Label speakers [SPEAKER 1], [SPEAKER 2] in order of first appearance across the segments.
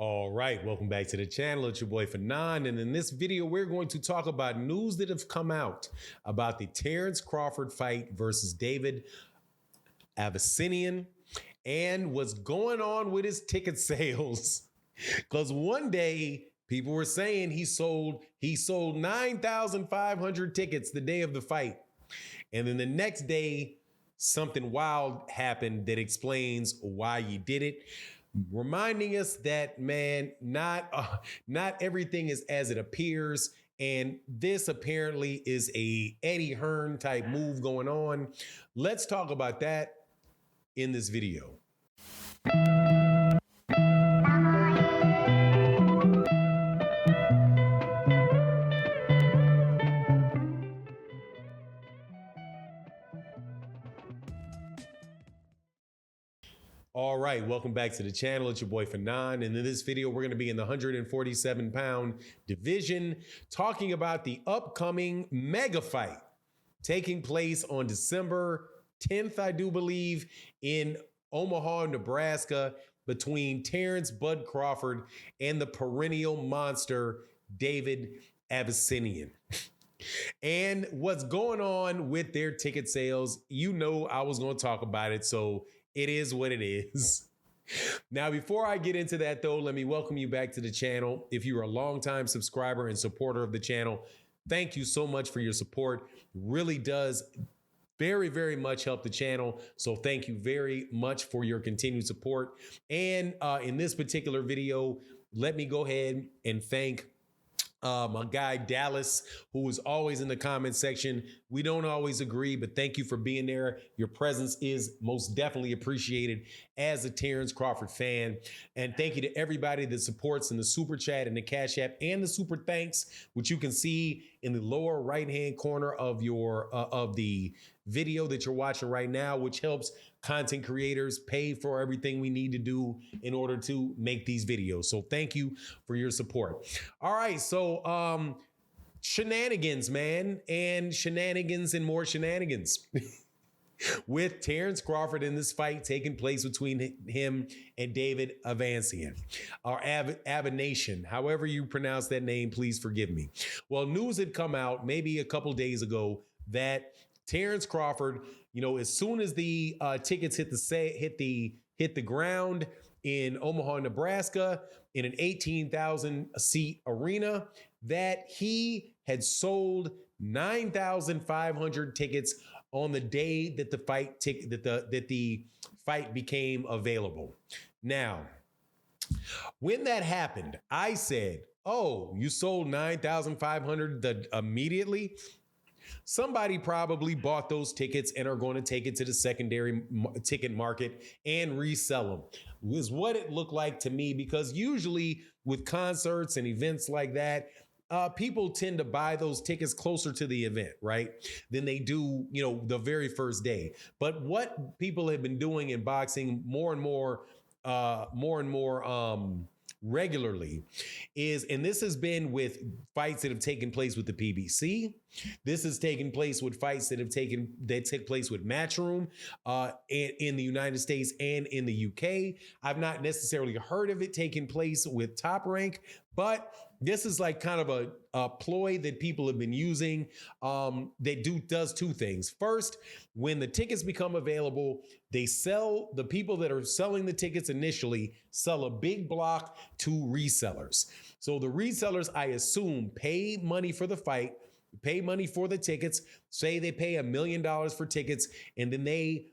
[SPEAKER 1] All right, welcome back to the channel. It's your boy Fanon, and in this video, we're going to talk about news that have come out about the Terence Crawford fight versus David Avanesyan and what's going on with his ticket sales. Because one day, people were saying he sold 9,500 tickets the day of the fight, and then the next day, something wild happened that explains why he did it. Reminding us that, man, not everything is as it appears. And this apparently is a Eddie Hearn type move going on. Let's talk about that in this video. All right, welcome back to the channel. It's your boy Fanon, and in this video, we're going to be in the 147-pound division, talking about the upcoming mega fight taking place on December 10th, I do believe, in Omaha, Nebraska, between Terence Bud Crawford and the perennial monster David Avanesyan. And what's going on with their ticket sales, you know I was going to talk about it, so it is what it is. Now, before I get into that, though, let me welcome you back to the channel. If you're a longtime subscriber and supporter of the channel, thank you so much for your support. Really does very, very much help the channel. So thank you very much for your continued support. And in this particular video, let me go ahead and thank my guy Dallas, who is always in the comment section. We don't always agree, but thank you for being there. Your presence is most definitely appreciated as a Terence Crawford fan. And thank you to everybody that supports in the super chat and the Cash App and the super thanks, which you can see in the lower right-hand corner of your of the video that you're watching right now, which helps content creators pay for everything we need to do in order to make these videos. So thank you for your support. All right, so shenanigans, man, and shenanigans and more shenanigans with Terence Crawford in this fight taking place between him and David Avanesyan, or Avanesyan, however you pronounce that name, please forgive me. Well, news had come out maybe a couple days ago that Terence Crawford, you know, as soon as the tickets hit the ground in Omaha, Nebraska, in an 18,000 seat arena, that he had sold 9,500 tickets on the day that the fight became available. Now, when that happened, I said, "Oh, you sold 9,500 immediately." Somebody probably bought those tickets and are going to take it to the secondary ticket market and resell them, is what it looked like to me, because usually with concerts and events like that, people tend to buy those tickets closer to the event, right, than they do, you know, the very first day. But what people have been doing in boxing more and more regularly is, and this has been with fights that have taken place with the PBC. This has taken place with fights that take place with Matchroom in the United States and in the UK. I've not necessarily heard of it taking place with Top Rank, but this is like kind of a ploy that people have been using that does two things. First, when the tickets become available, they sell, the people that are selling the tickets initially sell a big block to resellers. So the resellers, I assume, pay money for the fight, pay money for the tickets, say they pay $1 million for tickets, and then they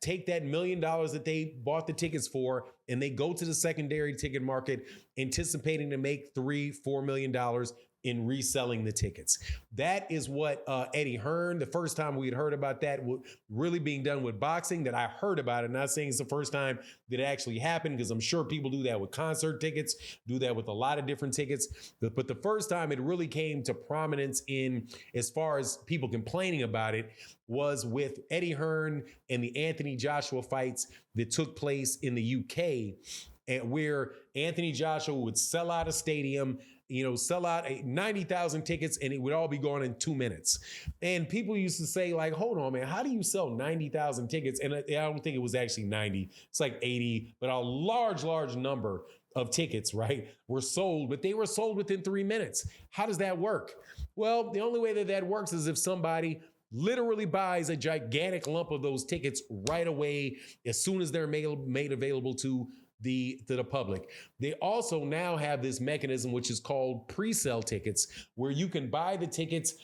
[SPEAKER 1] take that $1 million that they bought the tickets for, and they go to the secondary ticket market anticipating to make $3-4 million in reselling the tickets. That is what Eddie Hearn, the first time we had heard about that really being done with boxing, that I heard about it. Not saying it's the first time that it actually happened, because I'm sure people do that with concert tickets, do that with a lot of different tickets. But the first time it really came to prominence in, as far as people complaining about it, was with Eddie Hearn and the Anthony Joshua fights that took place in the UK, and where Anthony Joshua would sell out a stadium, you know, sell out 90,000 tickets, and it would all be gone in 2 minutes. And people used to say, like, hold on, man, how do you sell 90,000 tickets? And I don't think it was actually 90, it's like 80, but a large number of tickets, right, were sold, but they were sold within 3 minutes. How does that work? Well, the only way that that works is if somebody literally buys a gigantic lump of those tickets right away as soon as they're made available to the public. They also now have this mechanism which is called pre-sale tickets, where you can buy the tickets.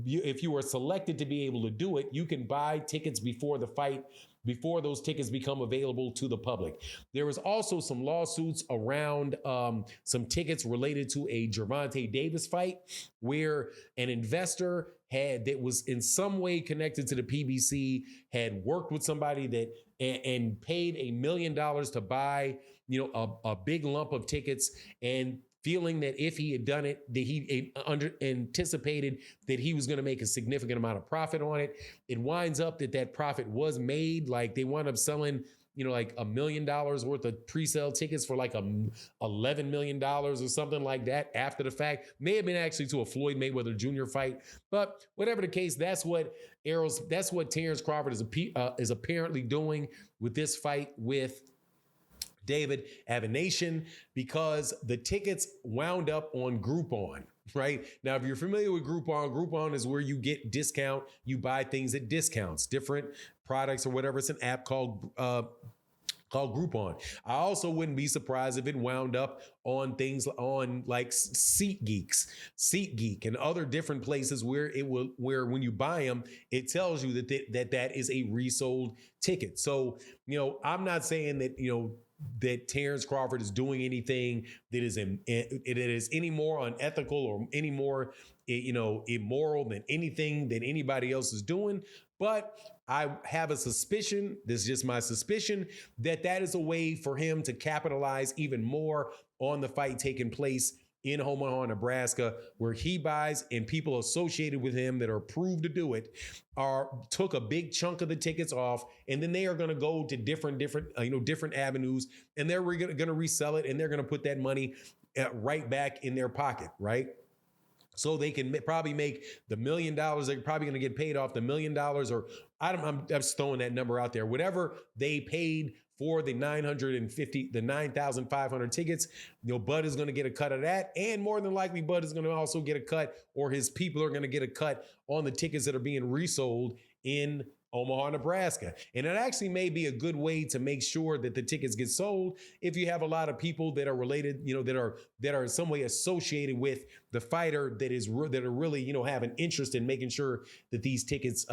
[SPEAKER 1] If you are selected to be able to do it, you can buy tickets before the fight, before those tickets become available to the public. There was also some lawsuits around some tickets related to a Gervonta Davis fight, where an investor that was in some way connected to the PBC had worked with somebody that and paid $1 million to buy, a big lump of tickets, and feeling that if he had done it, that he anticipated that he was going to make a significant amount of profit on it. It winds up that profit was made. Like they wound up selling, like $1 million worth of pre-sale tickets for like $11 million or something like that after the fact. May have been actually to a Floyd Mayweather Jr. fight, but whatever the case, that's what Terence Crawford is apparently doing with this fight with David Avanesyan, because the tickets wound up on Groupon, right? Now, if you're familiar with Groupon, Groupon is where you get discount. You buy things at discounts, different products or whatever. It's an app called Groupon. I also wouldn't be surprised if it wound up on things on like SeatGeek, and other different places where when you buy them, it tells you that is a resold ticket. So, I'm not saying that, that Terence Crawford is doing anything that is any more unethical or any more, immoral than anything that anybody else is doing. But I have a suspicion, this is just my suspicion, that is a way for him to capitalize even more on the fight taking place in Omaha, Nebraska, where he buys, and people associated with him that are approved to do it took a big chunk of the tickets off, and then they are going to go to different avenues, and they're going to resell it, and they're going to put that money right back in their pocket, right? So they can probably make the $1 million. They're probably going to get paid off the $1 million, or I'm just throwing that number out there. Whatever they paid for the 9,500 tickets, Bud is going to get a cut of that. And more than likely, Bud is going to also get a cut, or his people are going to get a cut on the tickets that are being resold in Omaha, Nebraska. And it actually may be a good way to make sure that the tickets get sold if you have a lot of people that are related, that are in some way associated with the fighter that are really, have an interest in making sure that these tickets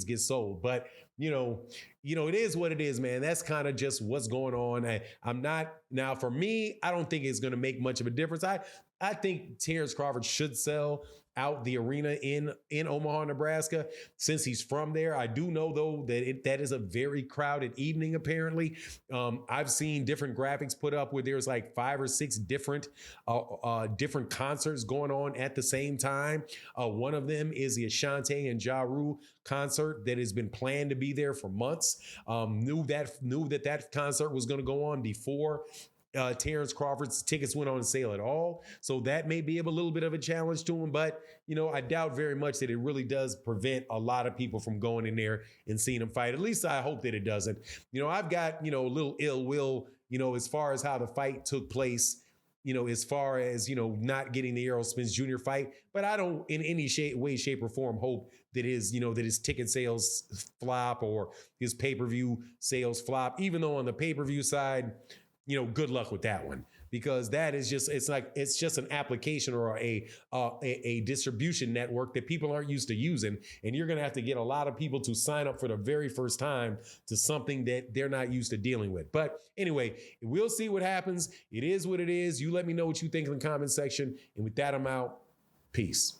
[SPEAKER 1] get sold. But, it is what it is, man. That's kind of just what's going on. Now for me, I don't think it's going to make much of a difference. I think Terence Crawford should sell out the arena in Omaha, Nebraska, since he's from there. I do know, though, that is a very crowded evening, apparently. I've seen different graphics put up where there's like 5 or 6 different concerts going on at the same time. One of them is the Ashanti and Ja Rule concert that has been planned to be there for months. Knew that concert was going to go on before Terence Crawford's tickets went on sale at all. So that may be a little bit of a challenge to him, but, I doubt very much that it really does prevent a lot of people from going in there and seeing him fight. At least I hope that it doesn't. I've got, a little ill will, as far as how the fight took place, as far as, not getting the Errol Spence Jr. fight, but I don't in any way, shape or form hope that his ticket sales flop or his pay-per-view sales flop, even though on the pay-per-view side, good luck with that one, because that is it's just an application or a distribution network that people aren't used to using. And you're going to have to get a lot of people to sign up for the very first time to something that they're not used to dealing with. But anyway, we'll see what happens. It is what it is. You let me know what you think in the comment section. And with that, I'm out. Peace.